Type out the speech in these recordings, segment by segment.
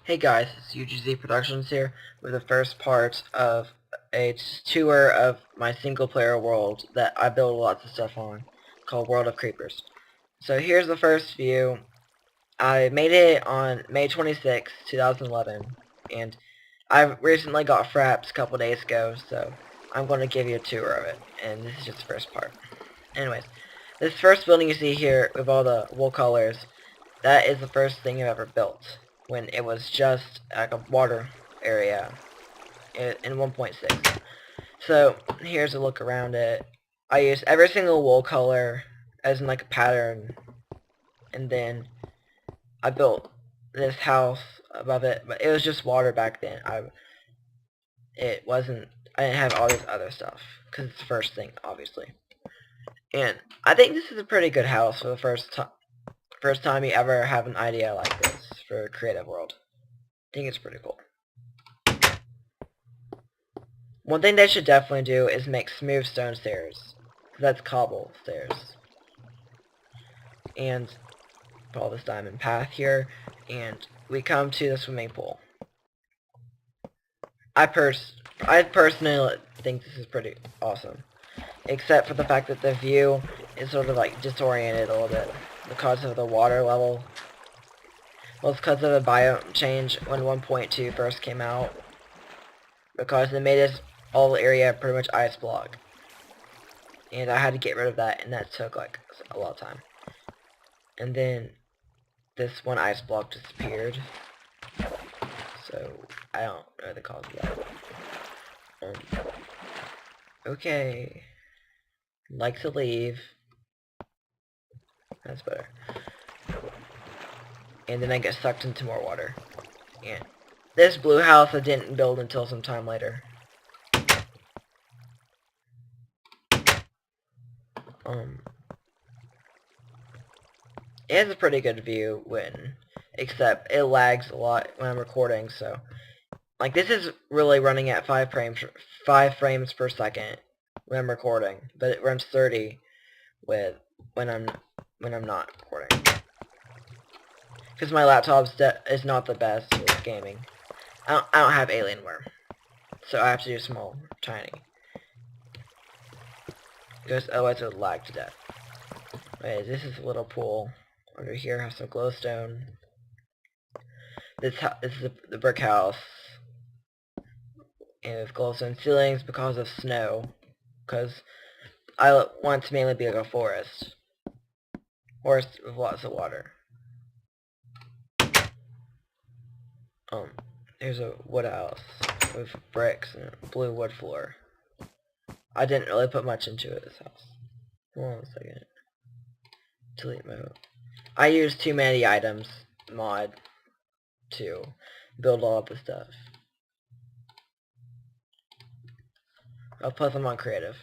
Hey guys, it's UGZProductions here with the first part of a tour of my single player world that I build lots of stuff on, called World of Creepers. So here's the first view. I made it on May 26, 2011, and I recently got fraps a couple days ago, so I'm going to give you a tour of it, and this is just the first part. Anyways, this first building you see here with all the wool colors, that is the first thing I've ever built, when it was just like a water area in 1.6. So here's a look around it. I used every single wool color as in like a pattern, and then I built this house above it, but it was just water back then. I didn't have all this other stuff, because it's the first thing, obviously. And I think this is a pretty good house for the first time you ever have an idea like this for a creative world. I think it's pretty cool. One thing they should definitely do is make smooth stone stairs. That's cobble stairs. And follow this diamond path here, and we come to the swimming pool. I personally think this is pretty awesome. Except for the fact that the view is sort of like disoriented a little bit because of the water level. Well, it's because of the biome change when 1.2 first came out. Because they made this whole area pretty much ice block. And I had to get rid of that, and that took like a lot of time. And then this one ice block disappeared. So I don't know the cause of that. Okay. Like to leave. That's better. And then I get sucked into more water. And this blue house I didn't build until some time later. It has a pretty good view except it lags a lot when I'm recording, so like this is really running at 5 frames per second when I'm recording, but it runs 30 when I'm not recording. Because my laptop is not the best with gaming. I don't have Alienware, so I have to do small, tiny. Because otherwise it would lag to death. Wait, this is a little pool. Under here has some glowstone. This is the brick house. And with glowstone ceilings because of snow. Because I want it to mainly be like a forest. Forest with lots of water. Here's a wood house with bricks and a blue wood floor. I didn't really put much into it, this house. Hold on a second. Delete mode. I used too many items mod to build all of the stuff. I'll put them on creative.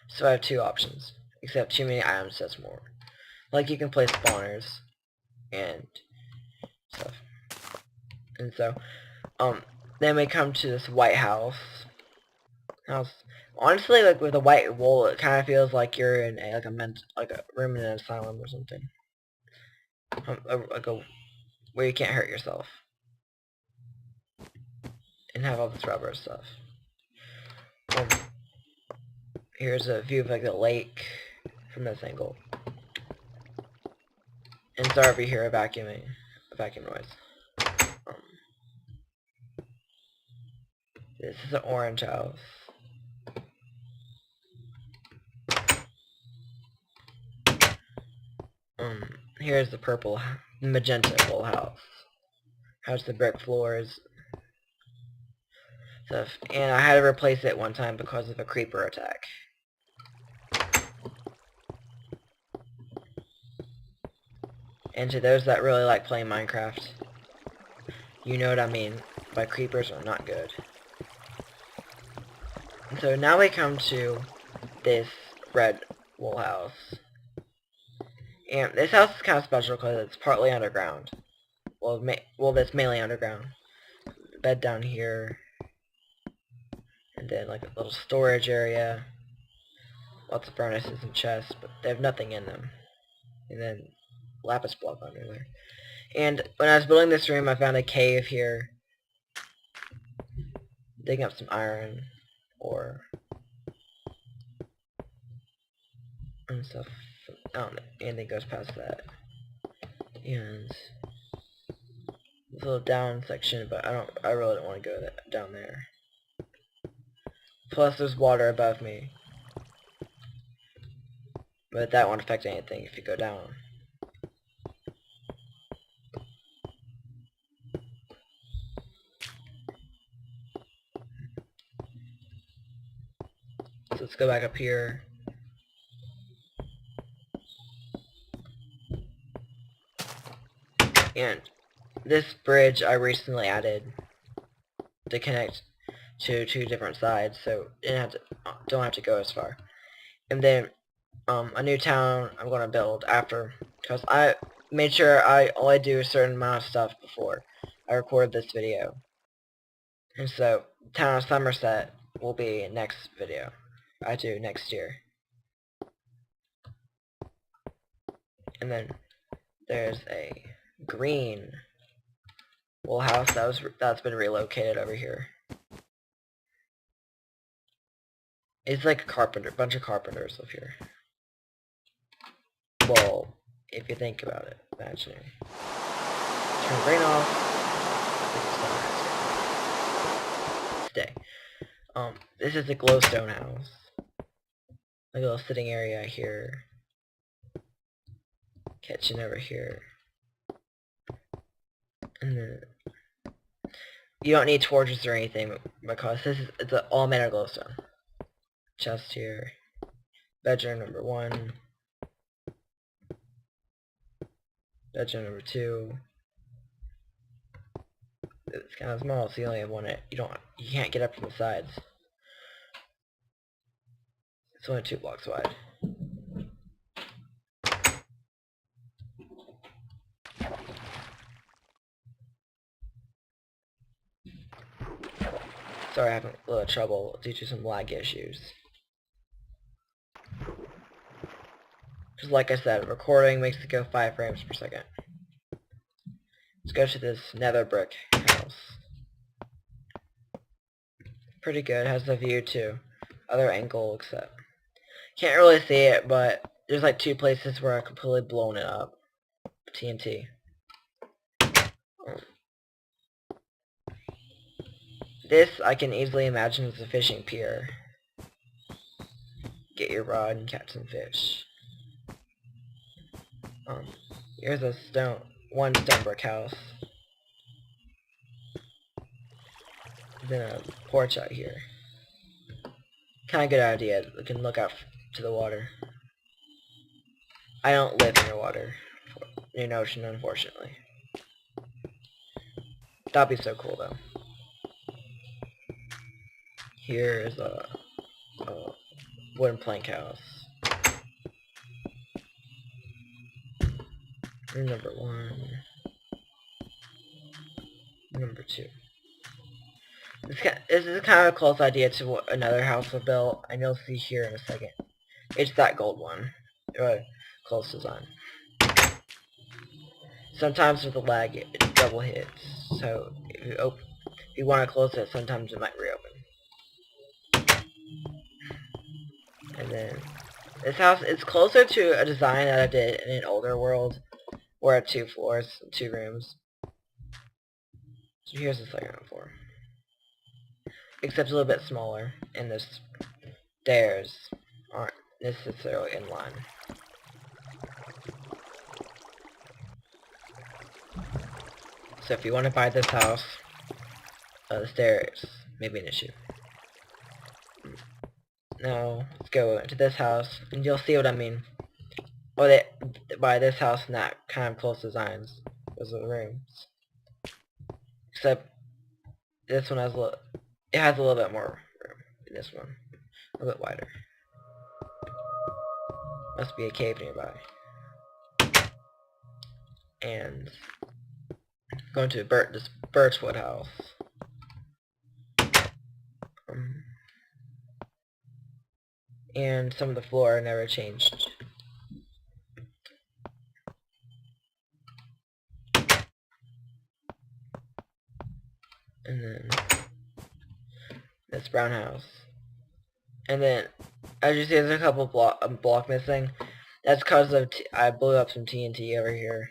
So I have two options. Except too many items says more. Like you can place spawners and stuff. And so, then we come to this white house. Honestly, like with the white wool, it kind of feels like you're in a room in an asylum or something. Where you can't hurt yourself. And have all this rubber stuff. Here's a view of like the lake from this angle. And sorry if you hear a vacuum noise. This is an orange house. Here's the magenta wool house. Has the brick floors. Stuff. And I had to replace it one time because of a creeper attack. And to those that really like playing Minecraft, you know what I mean by creepers are not good. And so now we come to this red wool house. And this house is kind of special because it's partly underground. Well, that's mainly underground. Bed down here. And then like a little storage area. Lots of furnaces and chests, but they have nothing in them. And then lapis block under there. And when I was building this room, I found a cave here. Digging up some iron, ore, and stuff. I don't know, anything goes past that. And this little down section, but I really don't want to go down there. Plus there's water above me. But that won't affect anything if you go down. So let's go back up here. And this bridge I recently added to connect to two different sides, so don't have to go as far. And then a new town I'm going to build after, because I made sure I only do a certain amount of stuff before I record this video. And so, town of Somerset will be next video I do next year. And then there's a green little house that's been relocated over here. It's like a bunch of carpenters live here. Well, if you think about it, imagining. Turn the rain off. Stay. This is a glowstone house. A little sitting area here. Kitchen over here. And then you don't need torches or anything because it's all made of glowstone. Chest here. Bedroom number 1. Bedroom number 2. It's kind of small, so you only have one. You can't get up from the sides. It's only 2 blocks wide. Sorry, I'm having a little trouble due to some lag issues. Just like I said, recording makes it go 5 frames per second. Let's go to this nether brick house. Pretty good, has a view to other angle except can't really see it, but there's like 2 places where I completely blown it up. TNT. This I can easily imagine as a fishing pier. Get your rod and catch some fish. Here's a one stone brick house. Then a porch out here. Kinda good idea. We can look out to the water. I don't live near water. Near an ocean, unfortunately. That'd be so cool though. Here is a wooden plank house. Room number 1. Number 2. This is kind of a close idea to what another house was built, and you'll see here in a second. It's that gold one. Close design. Sometimes with the lag, it double hits. So if you want to close it, sometimes it might reopen. And then this house is closer to a design that I did in an older world, where it had 2 floors, 2 rooms. So here's the second floor. Except a little bit smaller, and the stairs aren't necessarily in line. So if you want to buy this house, the stairs may be an issue. Now, let's go into this house, and you'll see what I mean. Or they buy this house and that kind of close designs. Those are the rooms. Except, this one has it has a little bit more room than this one. A little bit wider. Must be a cave nearby. And going to this birchwood house. And some of the floor never changed. And then this brown house. And then, as you see, there's a couple block missing. That's because of I blew up some TNT over here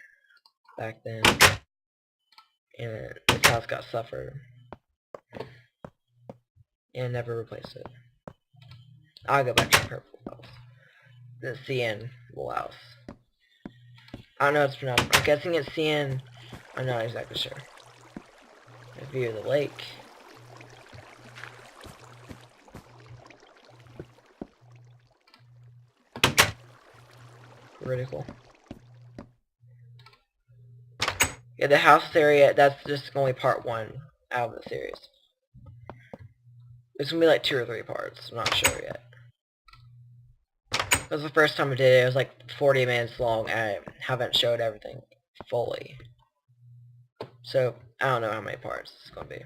back then, and this house got suffered, and never replaced it. I'll go back to the purple house. The CN wool house. I don't know what's pronounced. I'm guessing it's CN. I'm not exactly sure. A view of the lake. Really cool. Yeah, the house area, that's just only part 1 out of the series. There's gonna be like 2 or 3 parts, I'm not sure yet. That was the first time I did it, it was like 40 minutes long, and I haven't showed everything fully. So, I don't know how many parts it's gonna be.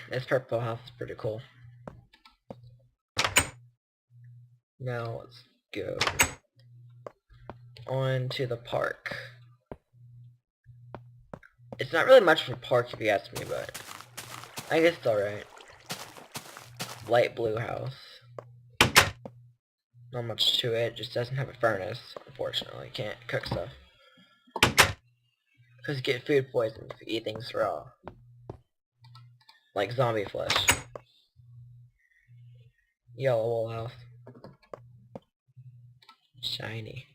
This purple house is pretty cool. Now, let's go on to the park. It's not really much of a park if you ask me, but I guess it's alright. Light blue house. Not much to it, just doesn't have a furnace, unfortunately. Can't cook stuff. Because you get food poisoning if you eat things raw. Like zombie flesh. Yellow wool house. Shiny.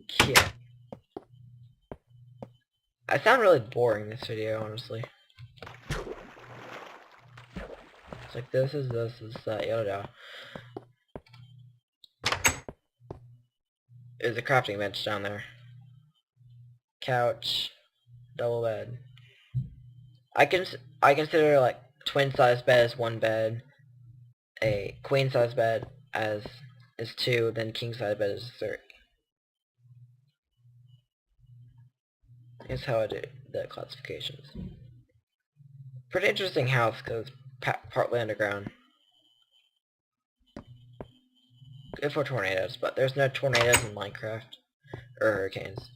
Cute. I sound really boring this video, honestly. It's like this is that, yada. There's a crafting bench down there. Couch. Double bed. I consider like twin size bed as 1 bed. A queen size bed as is 2, then king size bed is 3. Here's how I do the classifications. Pretty interesting house because partly underground. Good for tornadoes, but there's no tornadoes in Minecraft or hurricanes.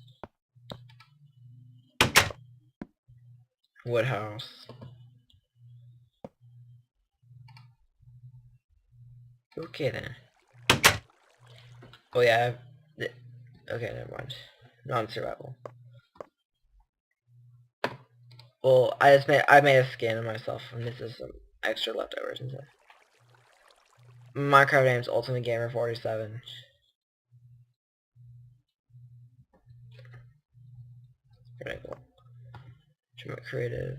Wood house. Okay then. Oh yeah. Okay, never mind. Non-survival. Well, I made a skin of myself, and this is some extra leftovers and stuff. Minecraft name's Ultimate Gamer 47. Pretty cool. Creative.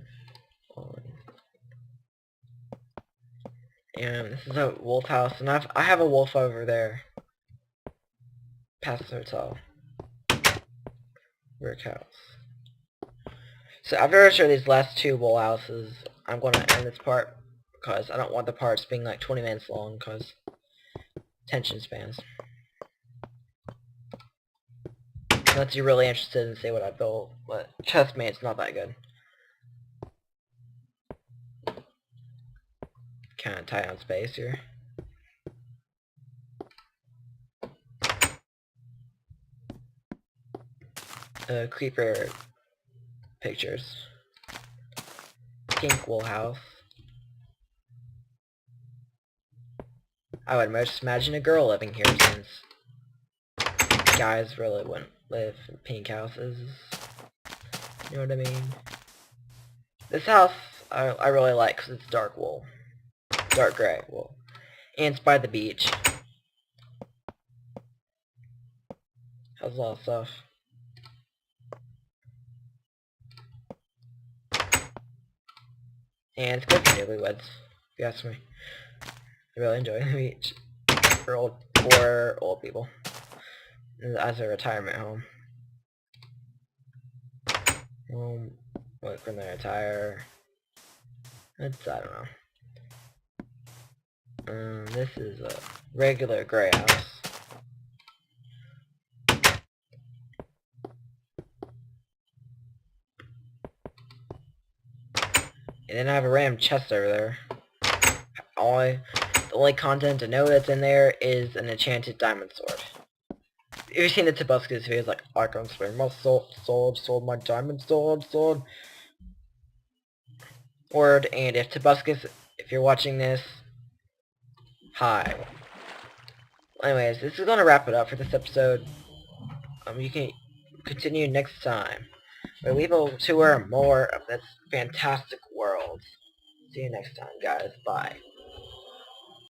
And this is a wolf house, and I have a wolf over there. Past the hotel. Brick house. So after I show these last 2 wool houses, I'm going to end this part because I don't want the parts being like 20 minutes long because attention spans. Unless you're really interested in see what I built, but trust me, it's not that good. Kind of tight on space here. Creeper pictures. Pink wool house. I would most imagine a girl living here since guys really wouldn't live in pink houses. You know what I mean? This house I really like because it's dark wool. Dark gray wool. And it's by the beach. Has a lot of stuff. And it's good for newlyweds, if you ask me. I really enjoy the beach. For old people. As a retirement home. Work from the retire. I don't know. This is a regular gray house. And then I have a random chest over there. The only content to know that's in there is an enchanted diamond sword. you've seen the Tobuscus videos, like, I can swing my sword, my diamond sword. Word, and if Tobuscus, if you're watching this, hi. Anyways, this is gonna wrap it up for this episode. You can continue next time, where we will tour more of this fantastic world. See you next time, guys. Bye.